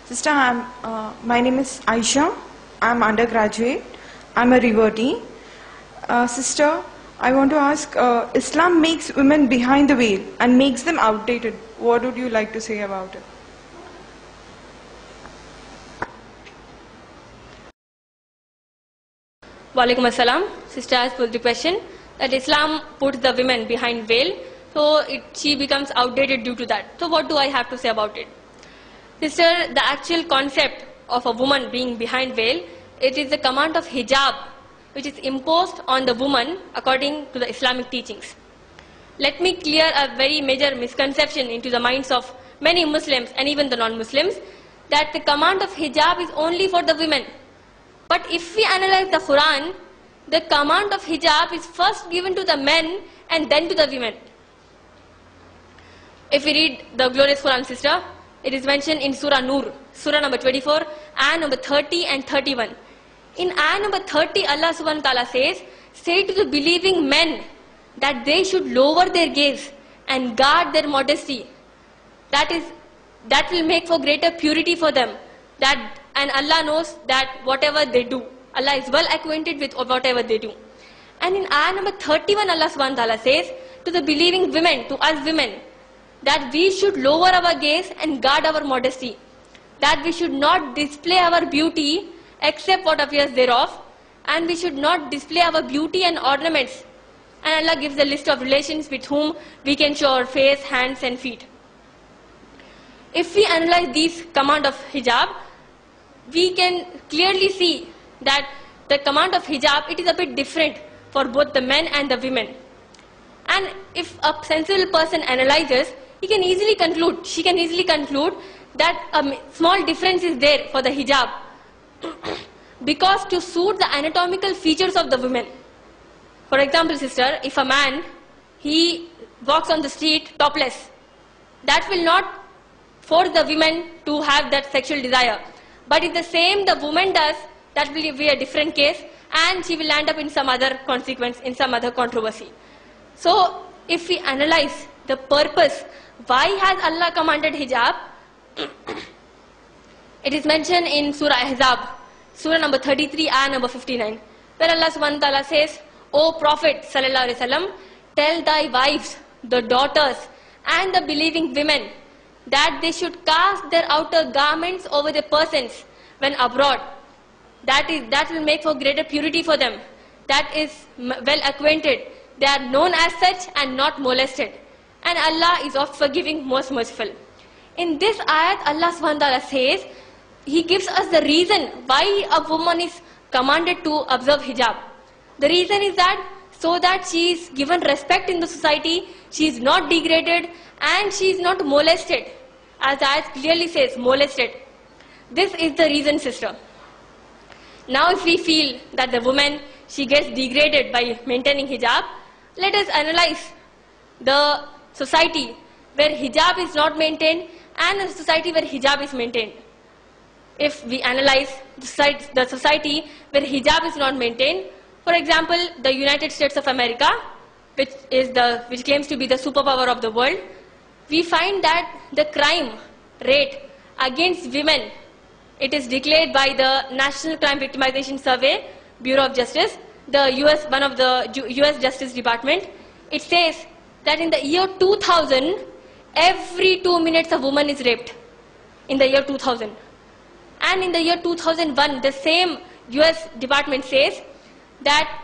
Sister, my name is Aisha. I'm undergraduate. I'm a revotee. Sister, I want to ask, Islam makes women behind the veil and makes them outdated. What would you like to say about it? Walaikum assalam. Sister has put the question that Islam puts the women behind veil, so she becomes outdated due to that. So what do I have to say about it? Sister, the actual concept of a woman being behind veil, it is the command of hijab, which is imposed on the woman according to the Islamic teachings. Let me clear a very major misconception into the minds of many Muslims and even the non-Muslims, that the command of hijab is only for the women. But if we analyze the Quran, the command of hijab is first given to the men and then to the women. If we read the glorious Quran, sister, it is mentioned in Surah Nur, Surah number 24, ayah number 30 and 31. In ayah number 30, Allah subhanahu wa ta'ala says, say to the believing men that they should lower their gaze and guard their modesty. That will make for greater purity for them. And Allah knows that whatever they do, Allah is well acquainted with whatever they do. And in ayah number 31, Allah subhanahu wa ta'ala says to the believing women, to us women, that we should lower our gaze and guard our modesty. That we should not display our beauty except what appears thereof. And we should not display our beauty and ornaments. And Allah gives a list of relations with whom we can show our face, hands and feet. If we analyze these command of hijab, we can clearly see that the command of hijab, it is a bit different for both the men and the women. And if a sensible person analyzes, she can easily conclude that a small difference is there for the hijab because to suit the anatomical features of the women. For example, sister, if a man, he walks on the street topless, that will not force the women to have that sexual desire. But if the same the woman does, that will be a different case and she will land up in some other consequence, in some other controversy. So, if we analyze the purpose, why has Allah commanded hijab? It is mentioned in Surah Ahzab, Surah number 33, ayah number 59, where Allah subhanahu wa ta'ala says, O Prophet sallallahu alaihi wasallam, tell thy wives, the daughters and the believing women that they should cast their outer garments over their persons when abroad. That will make for greater purity for them. That is well acquainted. They are known as such and not molested. And Allah is oft forgiving, most merciful. In this ayat, Allah subhanahu wa ta'ala says, He gives us the reason why a woman is commanded to observe hijab. The reason is that so that she is given respect in the society, she is not degraded and she is not molested. As the ayat clearly says, molested. This is the reason, sister. Now if we feel that the woman, she gets degraded by maintaining hijab, let us analyze the society where hijab is not maintained and the society where hijab is maintained. If we analyze the society where hijab is not maintained, for example, the United States of America, which claims to be the superpower of the world, we find that the crime rate against women, it is declared by the National Crime Victimization Survey, Bureau of Justice, one of the US Justice Department. It says that in the year 2000, every 2 minutes a woman is raped. In the year 2000. And in the year 2001, the same US department says that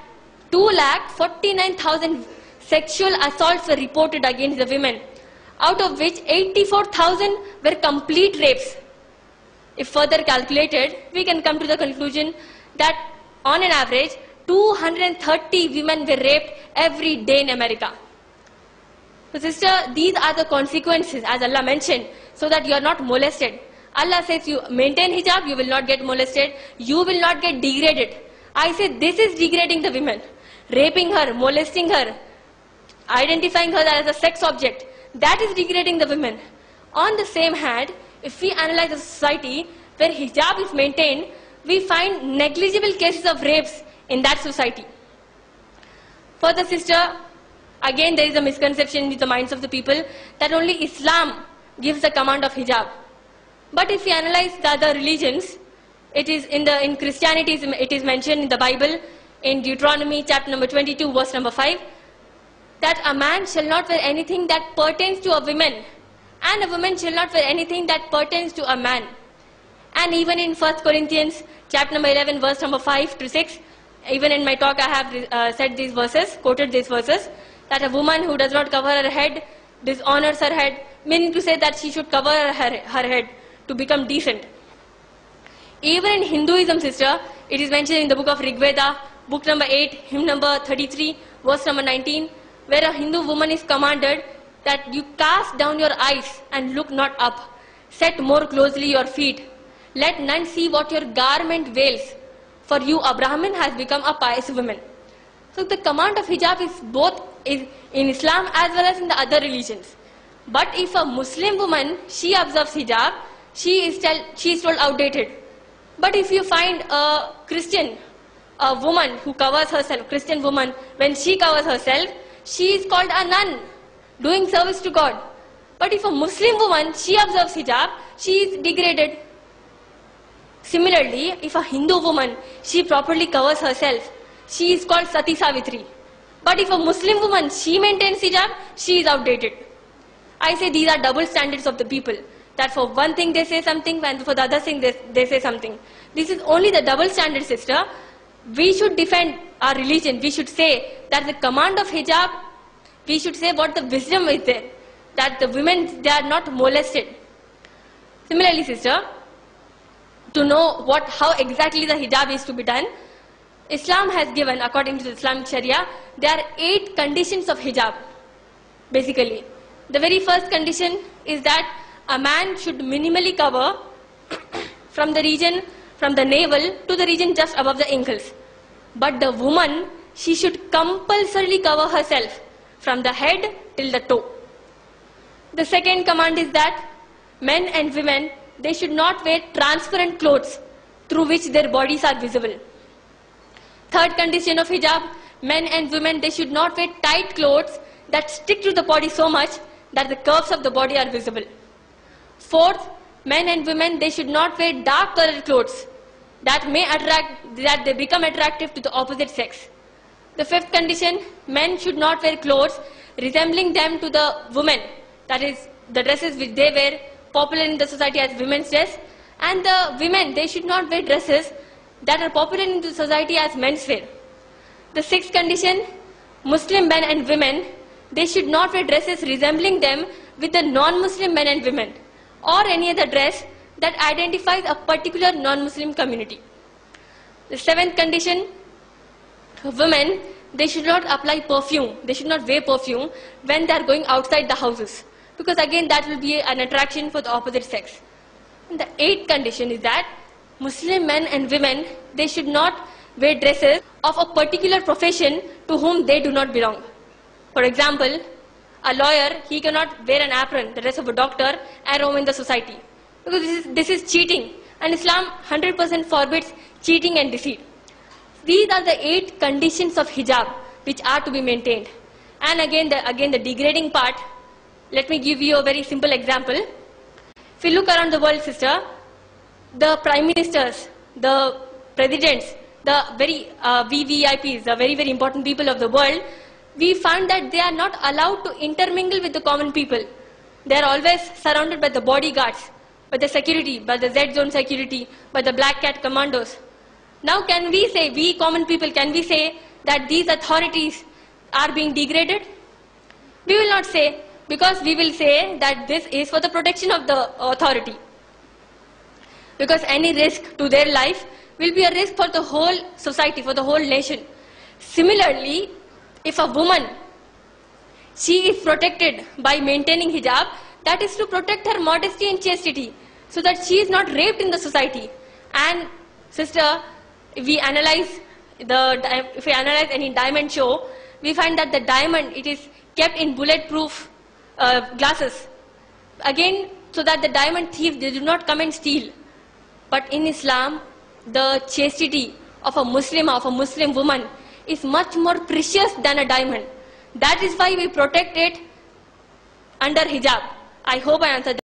2,49,000 sexual assaults were reported against the women, out of which 84,000 were complete rapes. If further calculated, we can come to the conclusion that on an average, 230 women were raped every day in America. So sister, these are the consequences, as Allah mentioned, so that you are not molested. Allah says you maintain hijab, you will not get molested, you will not get degraded. I say this is degrading the women, raping her, molesting her, identifying her as a sex object. That is degrading the women. On the same hand, if we analyze a society where hijab is maintained, we find negligible cases of rapes in that society. Further, sister, again there is a misconception in the minds of the people that only Islam gives the command of hijab. But if we analyze the other religions, it is in Christianity, it is mentioned in the Bible, in Deuteronomy chapter number 22, verse number 5, that a man shall not wear anything that pertains to a woman, and a woman shall not wear anything that pertains to a man. And even in 1 Corinthians chapter number 11, verse number 5 to 6, even in my talk I have said these verses, quoted these verses, that a woman who does not cover her head dishonors her head, meaning to say that she should cover her head to become decent. Even in Hinduism, sister, it is mentioned in the book of Rig Veda, book number 8, hymn number 33, verse number 19, where a Hindu woman is commanded that you cast down your eyes and look not up, set more closely your feet, let none see what your garment veils, for you, a Brahmin, has become a pious woman. So the command of hijab is both in Islam as well as in the other religions. But if a Muslim woman, she observes hijab, she is told outdated. But if you find a Christian, a woman who covers herself, Christian woman, when she covers herself, she is called a nun, doing service to God. But if a Muslim woman, she observes hijab, she is degraded. Similarly, if a Hindu woman, she properly covers herself, she is called Sati Savitri. But if a Muslim woman, she maintains hijab, she is outdated. I say these are double standards of the people. That for one thing they say something, and for the other thing they say something. This is only the double standard, sister. We should defend our religion. We should say that the command of hijab, we should say what the wisdom is there. That the women, they are not molested. Similarly, sister, to know how exactly the hijab is to be done, Islam has given, according to the Islamic Sharia, there are 8 conditions of hijab, basically. The very first condition is that a man should minimally cover from the navel to the region just above the ankles. But the woman, she should compulsorily cover herself from the head till the toe. The second command is that men and women, they should not wear transparent clothes through which their bodies are visible. Third condition of hijab, men and women, they should not wear tight clothes that stick to the body so much that the curves of the body are visible. Fourth, men and women, they should not wear dark colored clothes that they become attractive to the opposite sex. The fifth condition, men should not wear clothes resembling them to the women, that is, the dresses which they wear, popular in the society as women's dress, and the women, they should not wear dresses that are popular in the society as men's wear. The sixth condition, Muslim men and women, they should not wear dresses resembling them with the non-Muslim men and women, or any other dress that identifies a particular non-Muslim community. The seventh condition, women, they should not apply perfume, they should not wear perfume when they are going outside the houses, because again that will be an attraction for the opposite sex. And the eighth condition is that Muslim men and women, they should not wear dresses of a particular profession to whom they do not belong. For example, a lawyer, he cannot wear an apron, the dress of a doctor, and roam in the society. Because this is cheating. And Islam 100% forbids cheating and deceit. These are the 8 conditions of hijab which are to be maintained. And again the degrading part, let me give you a very simple example. If you look around the world, sister, the prime ministers, the presidents, the very VVIPs, the very, very important people of the world, we find that they are not allowed to intermingle with the common people. They are always surrounded by the bodyguards, by the security, by the Z-zone security, by the black cat commandos. Now can we say, we common people, can we say that these authorities are being degraded? We will not say, because we will say that this is for the protection of the authority. Because any risk to their life will be a risk for the whole society, for the whole nation. Similarly, if a woman, she is protected by maintaining hijab, that is to protect her modesty and chastity, so that she is not raped in the society. And sister, if we analyze any diamond show, we find that the diamond, it is kept in bulletproof glasses. Again, so that the diamond thieves, they do not come and steal. But in Islam, the chastity of a Muslim woman is much more precious than a diamond. That is why we protect it under hijab. I hope I answered that.